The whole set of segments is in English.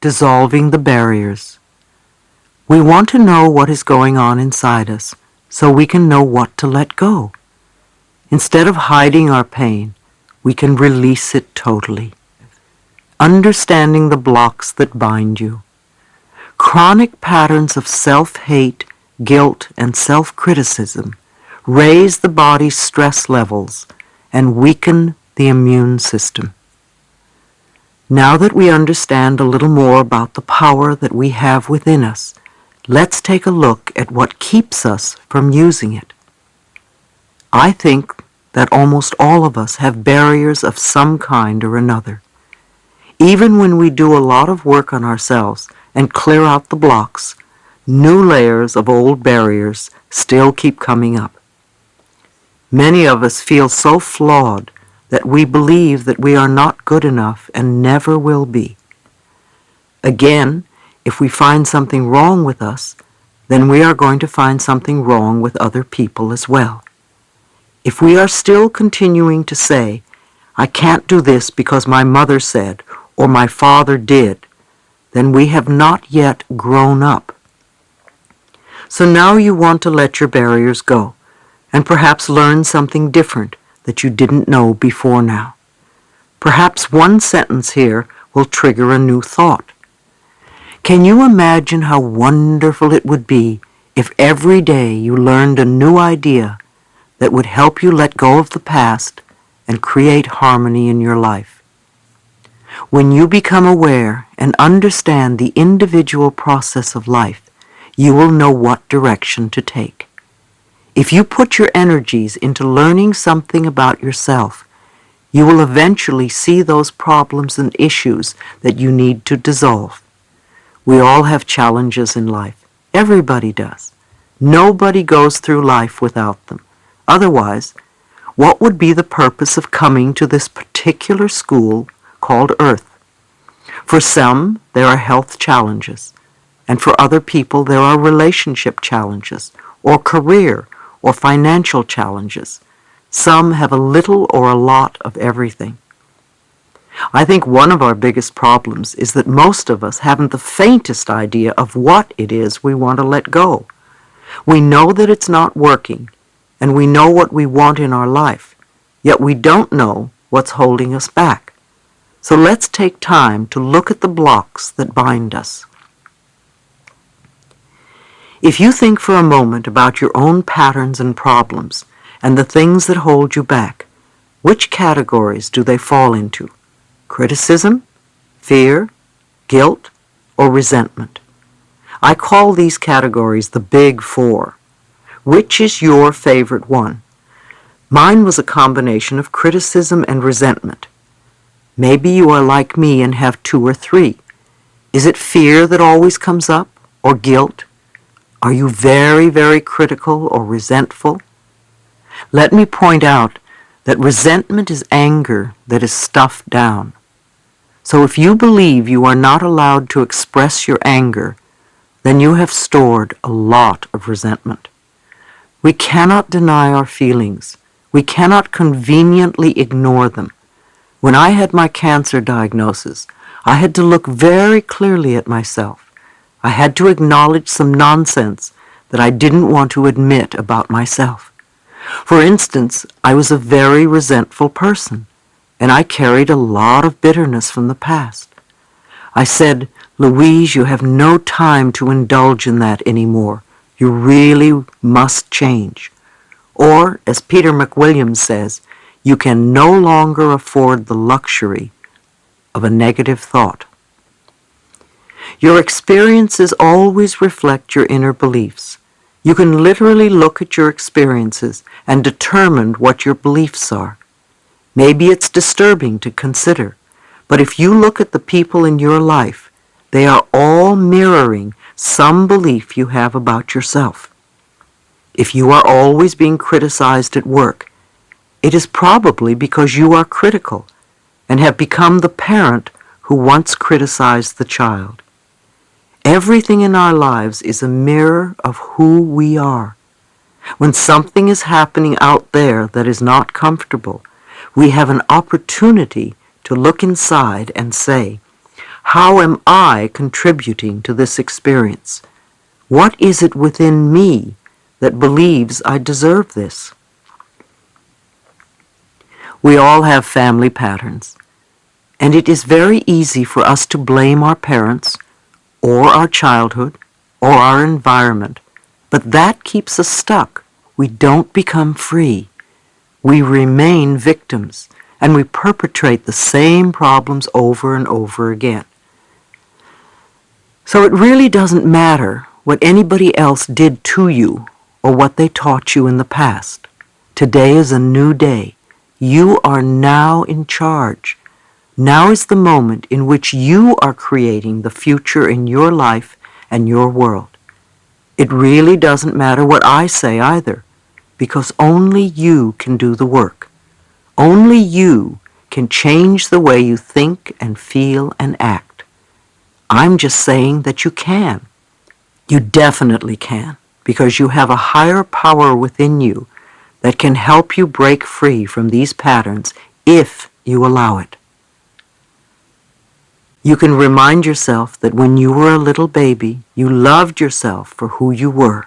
dissolving the barriers. We want to know what is going on inside us so we can know what to let go. Instead of hiding our pain, we can release it totally. Understanding the blocks that bind you. Chronic patterns of self-hate, guilt, and self-criticism raise the body's stress levels and weaken the immune system. Now that we understand a little more about the power that we have within us, let's take a look at what keeps us from using it. I think that almost all of us have barriers of some kind or another. Even when we do a lot of work on ourselves and clear out the blocks, new layers of old barriers still keep coming up. Many of us feel so flawed that we believe that we are not good enough and never will be. Again, if we find something wrong with us, then we are going to find something wrong with other people as well. If we are still continuing to say, "I can't do this because my mother said," or "my father did," then we have not yet grown up. So now you want to let your barriers go, and perhaps learn something different that you didn't know before now. Perhaps one sentence here will trigger a new thought. Can you imagine how wonderful it would be if every day you learned a new idea that would help you let go of the past and create harmony in your life? When you become aware and understand the individual process of life, you will know what direction to take. If you put your energies into learning something about yourself, you will eventually see those problems and issues that you need to dissolve. We all have challenges in life. Everybody does. Nobody goes through life without them. Otherwise, what would be the purpose of coming to this particular school called Earth? For some, there are health challenges, and for other people there are relationship challenges, or career, or financial challenges. Some have a little or a lot of everything. I think one of our biggest problems is that most of us haven't the faintest idea of what it is we want to let go. We know that it's not working, and we know what we want in our life, yet we don't know what's holding us back. So let's take time to look at the blocks that bind us. If you think for a moment about your own patterns and problems and the things that hold you back, which categories do they fall into? Criticism, fear, guilt, or resentment? I call these categories the Big Four. Which is your favorite one? Mine was a combination of criticism and resentment. Maybe you are like me and have two or three. Is it fear that always comes up, or guilt? Are you very, very critical or resentful? Let me point out that resentment is anger that is stuffed down. So if you believe you are not allowed to express your anger, then you have stored a lot of resentment. We cannot deny our feelings. We cannot conveniently ignore them. When I had my cancer diagnosis, I had to look very clearly at myself. I had to acknowledge some nonsense that I didn't want to admit about myself. For instance, I was a very resentful person, and I carried a lot of bitterness from the past. I said, "Louise, you have no time to indulge in that anymore. You really must change." Or, as Peter McWilliams says, you can no longer afford the luxury of a negative thought. Your experiences always reflect your inner beliefs. You can literally look at your experiences and determine what your beliefs are. Maybe it's disturbing to consider, but if you look at the people in your life, they are all mirroring some belief you have about yourself. If you are always being criticized at work, it is probably because you are critical and have become the parent who once criticized the child. Everything in our lives is a mirror of who we are. When something is happening out there that is not comfortable, we have an opportunity to look inside and say, How am I contributing to this experience? What is it within me that believes I deserve this? We all have family patterns, and it is very easy for us to blame our parents or our childhood or our environment, but that keeps us stuck. We don't become free. We remain victims, and we perpetrate the same problems over and over again. So it really doesn't matter what anybody else did to you or what they taught you in the past. Today is a new day. You are now in charge. Now is the moment in which you are creating the future in your life and your world. It really doesn't matter what I say either, because only you can do the work. Only you can change the way you think and feel and act. I'm just saying that you can. You definitely can, because you have a higher power within you that can help you break free from these patterns if you allow it. You can remind yourself that when you were a little baby, you loved yourself for who you were.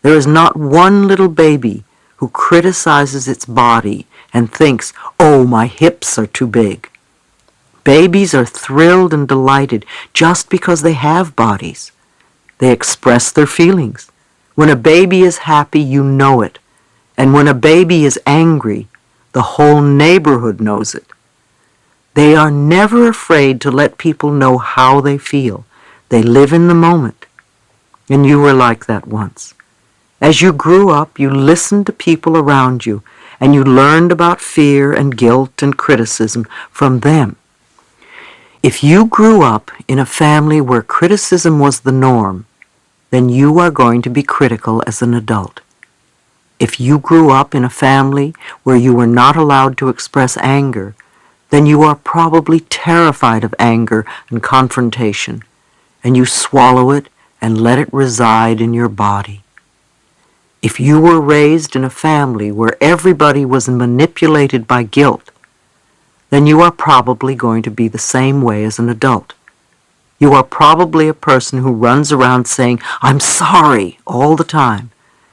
There is not one little baby who criticizes its body and thinks, "Oh, my hips are too big." Babies are thrilled and delighted just because they have bodies. They express their feelings. When a baby is happy, you know it. And when a baby is angry, the whole neighborhood knows it. They are never afraid to let people know how they feel. They live in the moment. And you were like that once. As you grew up, you listened to people around you, and you learned about fear and guilt and criticism from them. If you grew up in a family where criticism was the norm, then you are going to be critical as an adult. If you grew up in a family where you were not allowed to express anger, then you are probably terrified of anger and confrontation, and you swallow it and let it reside in your body. If you were raised in a family where everybody was manipulated by guilt, then you are probably going to be the same way as an adult. You are probably a person who runs around saying, "I'm sorry," all the time,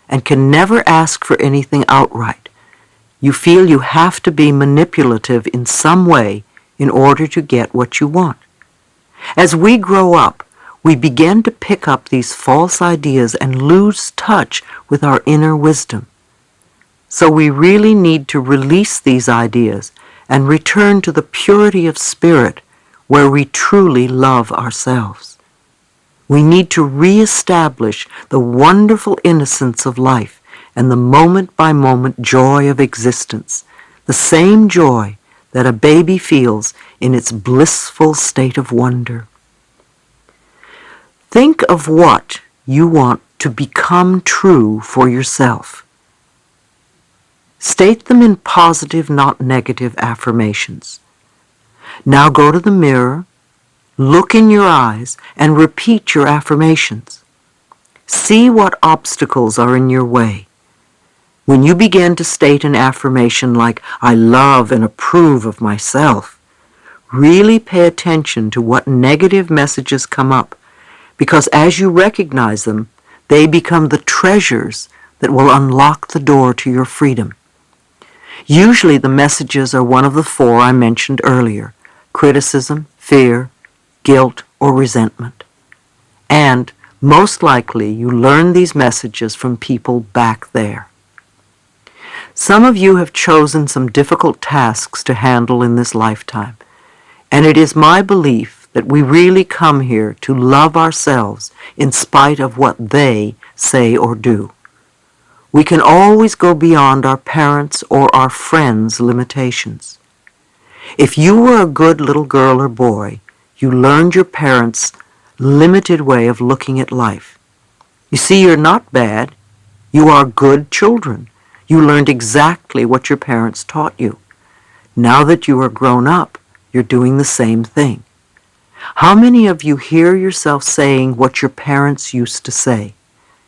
and can never ask for anything outright. You feel you have to be manipulative in some way in order to get what you want. As we grow up, we begin to pick up these false ideas and lose touch with our inner wisdom. So we really need to release these ideas and return to the purity of spirit where we truly love ourselves. We need to reestablish the wonderful innocence of life and the moment-by-moment joy of existence, the same joy that a baby feels in its blissful state of wonder. Think of what you want to become true for yourself. State them in positive, not negative affirmations. Now go to the mirror, look in your eyes, and repeat your affirmations. See what obstacles are in your way. When you begin to state an affirmation like, "I love and approve of myself," really pay attention to what negative messages come up, because as you recognize them, they become the treasures that will unlock the door to your freedom. Usually the messages are one of the four I mentioned earlier: criticism, fear, guilt, or resentment. And most likely you learn these messages from people back there. Some of you have chosen some difficult tasks to handle in this lifetime, and it is my belief that we really come here to love ourselves in spite of what they say or do. We can always go beyond our parents' or our friends' limitations. If you were a good little girl or boy, you learned your parents' limited way of looking at life. You see, you're not bad. You are good children. You learned exactly what your parents taught you. Now that you are grown up, you're doing the same thing. How many of you hear yourself saying what your parents used to say?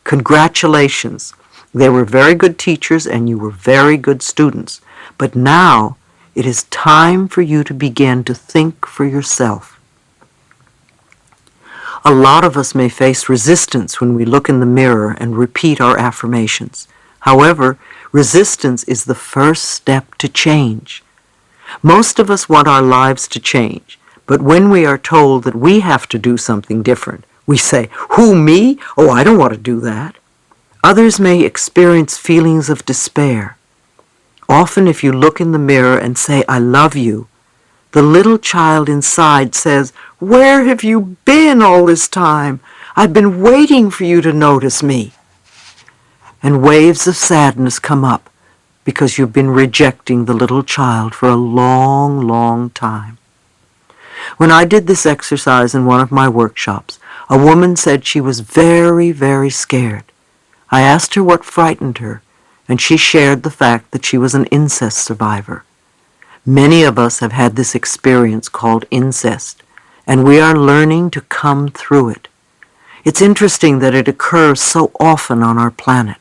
Congratulations. They were very good teachers and you were very good students. But now it is time for you to begin to think for yourself. A lot of us may face resistance when we look in the mirror and repeat our affirmations. However, resistance is the first step to change. Most of us want our lives to change, but when we are told that we have to do something different, we say, "Who, me? Oh, I don't want to do that." Others may experience feelings of despair. Often if you look in the mirror and say, "I love you," the little child inside says, "Where have you been all this time? I've been waiting for you to notice me." And waves of sadness come up because you've been rejecting the little child for a long, long time. When I did this exercise in one of my workshops, a woman said she was very, very scared. I asked her what frightened her, and she shared the fact that she was an incest survivor. Many of us have had this experience called incest, and we are learning to come through it. It's interesting that it occurs so often on our planet.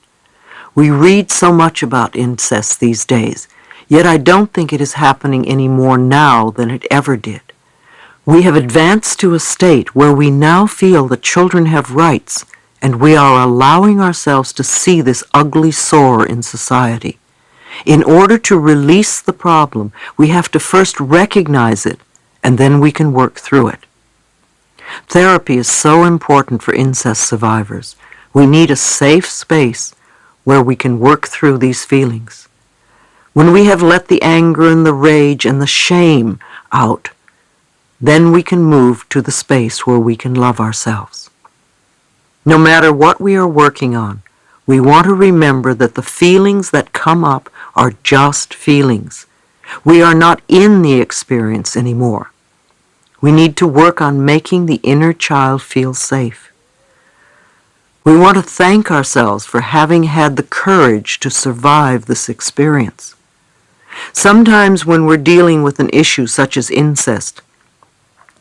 We read so much about incest these days, yet I don't think it is happening any more now than it ever did. We have advanced to a state where we now feel that children have rights, and we are allowing ourselves to see this ugly sore in society. In order to release the problem, we have to first recognize it, and then we can work through it. Therapy is so important for incest survivors. We need a safe space where we can work through these feelings. When we have let the anger and the rage and the shame out, then we can move to the space where we can love ourselves. No matter what we are working on, we want to remember that the feelings that come up are just feelings. We are not in the experience anymore. We need to work on making the inner child feel safe. We want to thank ourselves for having had the courage to survive this experience. Sometimes when we're dealing with an issue such as incest,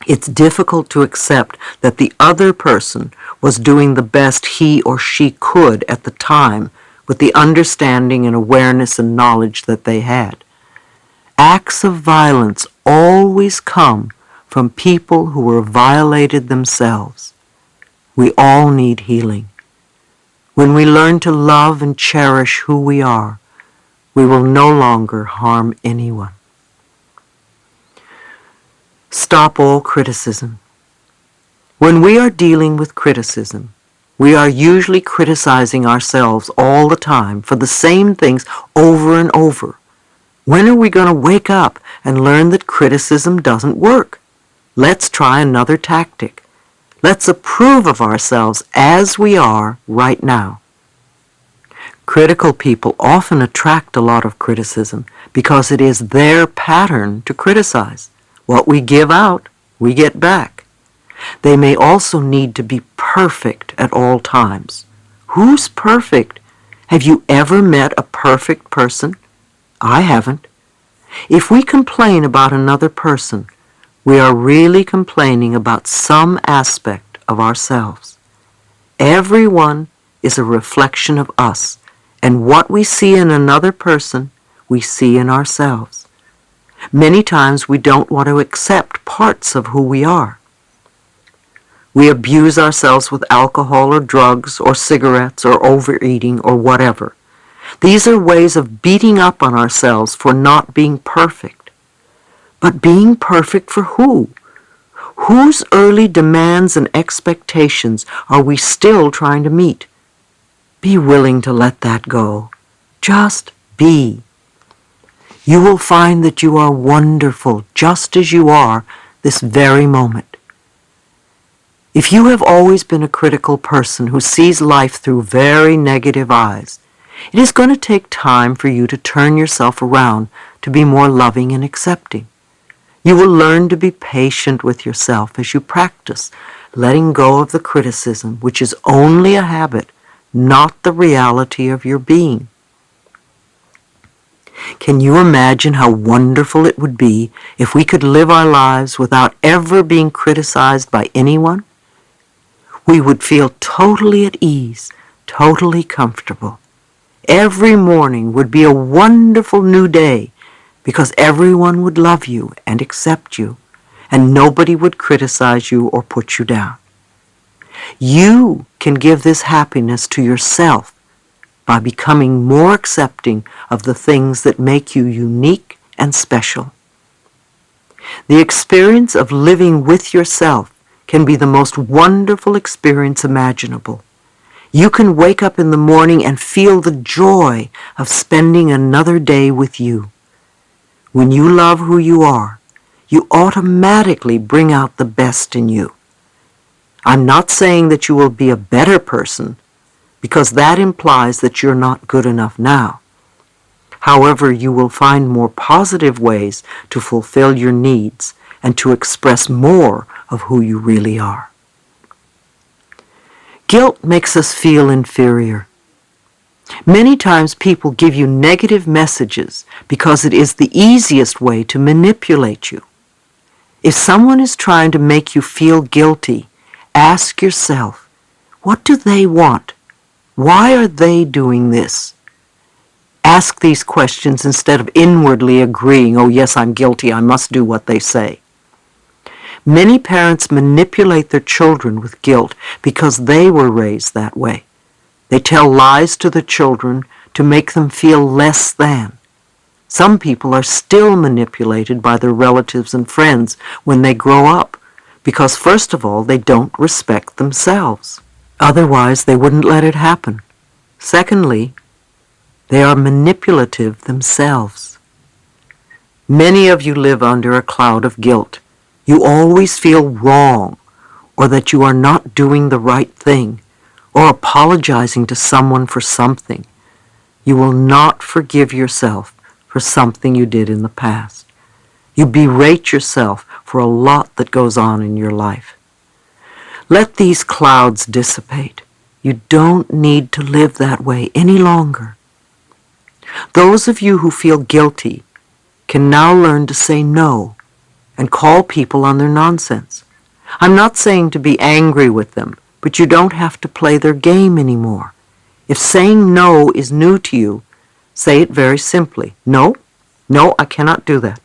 it's difficult to accept that the other person was doing the best he or she could at the time with the understanding and awareness and knowledge that they had. Acts of violence always come from people who were violated themselves. We all need healing. When we learn to love and cherish who we are, we will no longer harm anyone. Stop all criticism. When we are dealing with criticism, we are usually criticizing ourselves all the time for the same things over and over. When are we going to wake up and learn that criticism doesn't work? Let's try another tactic. Let's approve of ourselves as we are right now. Critical people often attract a lot of criticism because it is their pattern to criticize. What we give out, we get back. They may also need to be perfect at all times. Who's perfect? Have you ever met a perfect person? I haven't. If we complain about another person, we are really complaining about some aspect of ourselves. Everyone is a reflection of us, and what we see in another person, we see in ourselves. Many times we don't want to accept parts of who we are. We abuse ourselves with alcohol or drugs or cigarettes or overeating or whatever. These are ways of beating up on ourselves for not being perfect. But being perfect for who? Whose early demands and expectations are we still trying to meet? Be willing to let that go. Just be. You will find that you are wonderful just as you are this very moment. If you have always been a critical person who sees life through very negative eyes, it is going to take time for you to turn yourself around to be more loving and accepting. You will learn to be patient with yourself as you practice letting go of the criticism, which is only a habit, not the reality of your being. Can you imagine how wonderful it would be if we could live our lives without ever being criticized by anyone? We would feel totally at ease, totally comfortable. Every morning would be a wonderful new day because everyone would love you and accept you, and nobody would criticize you or put you down. You can give this happiness to yourself by becoming more accepting of the things that make you unique and special. The experience of living with yourself can be the most wonderful experience imaginable. You can wake up in the morning and feel the joy of spending another day with you. When you love who you are, you automatically bring out the best in you. I'm not saying that you will be a better person, because that implies that you're not good enough now. However, you will find more positive ways to fulfill your needs and to express more of who you really are. Guilt makes us feel inferior. Many times people give you negative messages because it is the easiest way to manipulate you. If someone is trying to make you feel guilty, ask yourself, what do they want? Why are they doing this? Ask these questions instead of inwardly agreeing, oh yes, I'm guilty, I must do what they say. Many parents manipulate their children with guilt because they were raised that way. They tell lies to the children to make them feel less than. Some people are still manipulated by their relatives and friends when they grow up because, first of all, they don't respect themselves. Otherwise, they wouldn't let it happen. Secondly, they are manipulative themselves. Many of you live under a cloud of guilt. You always feel wrong, or that you are not doing the right thing, or apologizing to someone for something. You will not forgive yourself for something you did in the past. You berate yourself for a lot that goes on in your life. Let these clouds dissipate. You don't need to live that way any longer. Those of you who feel guilty can now learn to say no and call people on their nonsense. I'm not saying to be angry with them, but you don't have to play their game anymore. If saying no is new to you, say it very simply. No, I cannot do that.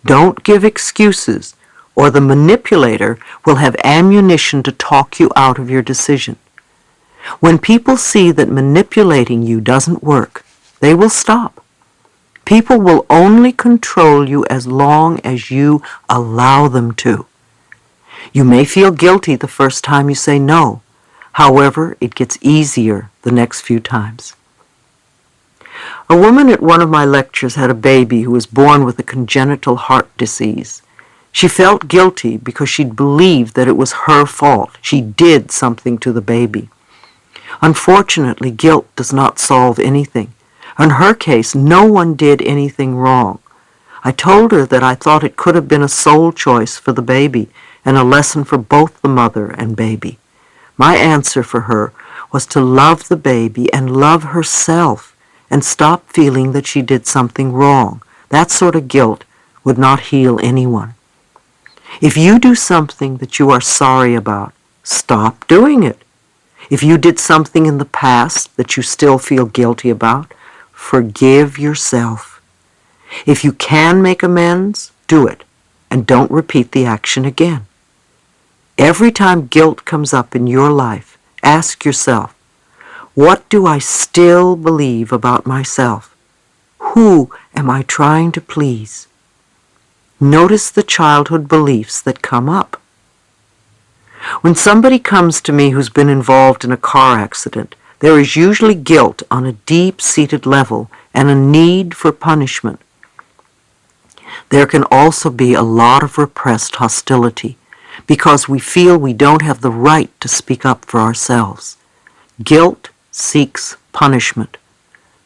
Don't give excuses, or the manipulator will have ammunition to talk you out of your decision. When people see that manipulating you doesn't work, they will stop. People will only control you as long as you allow them to. You may feel guilty the first time you say no. However, it gets easier the next few times. A woman at one of my lectures had a baby who was born with a congenital heart disease. She felt guilty because she believed that it was her fault. She did something to the baby. Unfortunately, guilt does not solve anything. In her case, no one did anything wrong. I told her that I thought it could have been a soul choice for the baby and a lesson for both the mother and baby. My answer for her was to love the baby and love herself and stop feeling that she did something wrong. That sort of guilt would not heal anyone. If you do something that you are sorry about, stop doing it. If you did something in the past that you still feel guilty about, forgive yourself. If you can make amends, do it, and don't repeat the action again. Every time guilt comes up in your life, ask yourself, what do I still believe about myself? Who am I trying to please? Notice the childhood beliefs that come up. When somebody comes to me who's been involved in a car accident, there is usually guilt on a deep-seated level and a need for punishment. There can also be a lot of repressed hostility because we feel we don't have the right to speak up for ourselves. Guilt seeks punishment,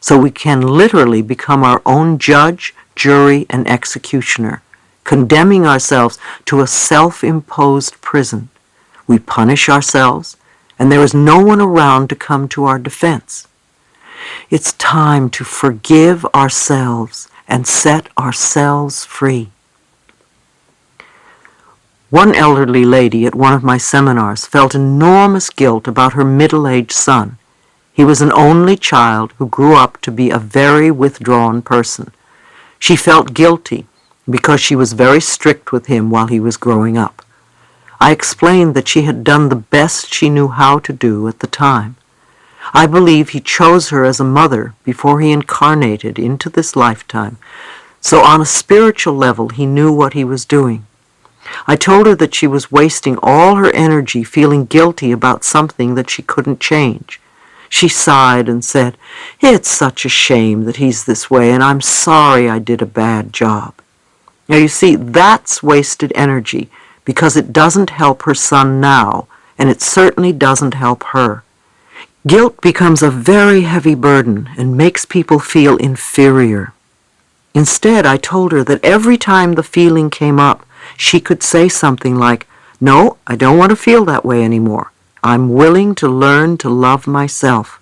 so we can literally become our own judge, jury, and executioner, condemning ourselves to a self-imposed prison. We punish ourselves, and there is no one around to come to our defense. It's time to forgive ourselves and set ourselves free. One elderly lady at one of my seminars felt enormous guilt about her middle-aged son. He was an only child who grew up to be a very withdrawn person. She felt guilty because she was very strict with him while he was growing up. I explained that she had done the best she knew how to do at the time. I believe he chose her as a mother before he incarnated into this lifetime, so on a spiritual level he knew what he was doing. I told her that she was wasting all her energy feeling guilty about something that she couldn't change. She sighed and said, "It's such a shame that he's this way, and I'm sorry I did a bad job." Now you see, that's wasted energy because it doesn't help her son now, and it certainly doesn't help her. Guilt becomes a very heavy burden and makes people feel inferior. Instead, I told her that every time the feeling came up, she could say something like, "No, I don't want to feel that way anymore. I'm willing to learn to love myself.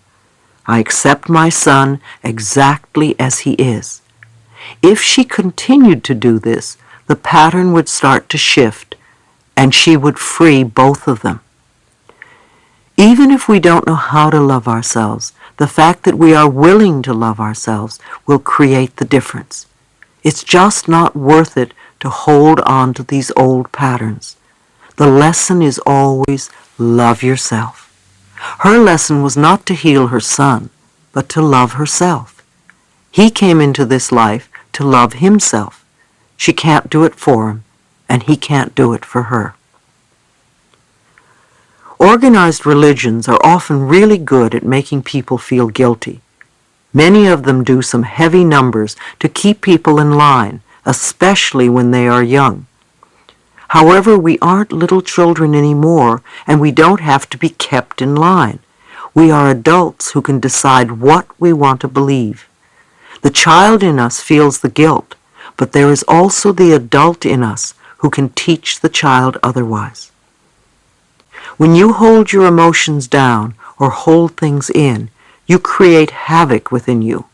I accept my son exactly as he is." If she continued to do this, the pattern would start to shift, and she would free both of them. Even if we don't know how to love ourselves, the fact that we are willing to love ourselves will create the difference. It's just not worth it to hold on to these old patterns. The lesson is always love yourself. Her lesson was not to heal her son, but to love herself. He came into this life to love himself. She can't do it for him, and he can't do it for her. Organized religions are often really good at making people feel guilty. Many of them do some heavy numbers to keep people in line, especially when they are young. However, we aren't little children anymore, and we don't have to be kept in line. We are adults who can decide what we want to believe. The child in us feels the guilt, but there is also the adult in us who can teach the child otherwise. When you hold your emotions down or hold things in, you create havoc within you.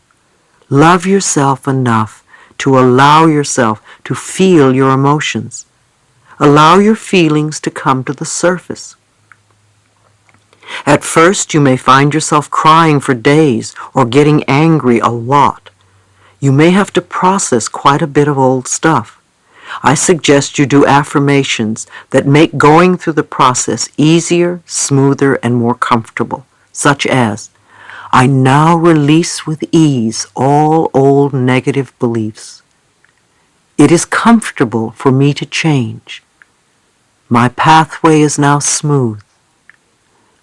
Love yourself enough to allow yourself to feel your emotions. Allow your feelings to come to the surface. At first, you may find yourself crying for days or getting angry a lot. You may have to process quite a bit of old stuff. I suggest you do affirmations that make going through the process easier, smoother, and more comfortable, such as, "I now release with ease all old negative beliefs. It is comfortable for me to change. My pathway is now smooth.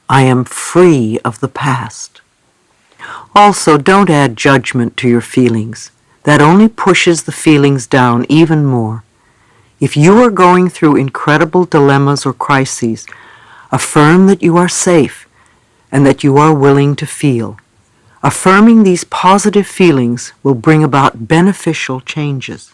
I am free of the past." Also, don't add judgment to your feelings. That only pushes the feelings down even more. If you are going through incredible dilemmas or crises, affirm that you are safe and that you are willing to feel. Affirming these positive feelings will bring about beneficial changes.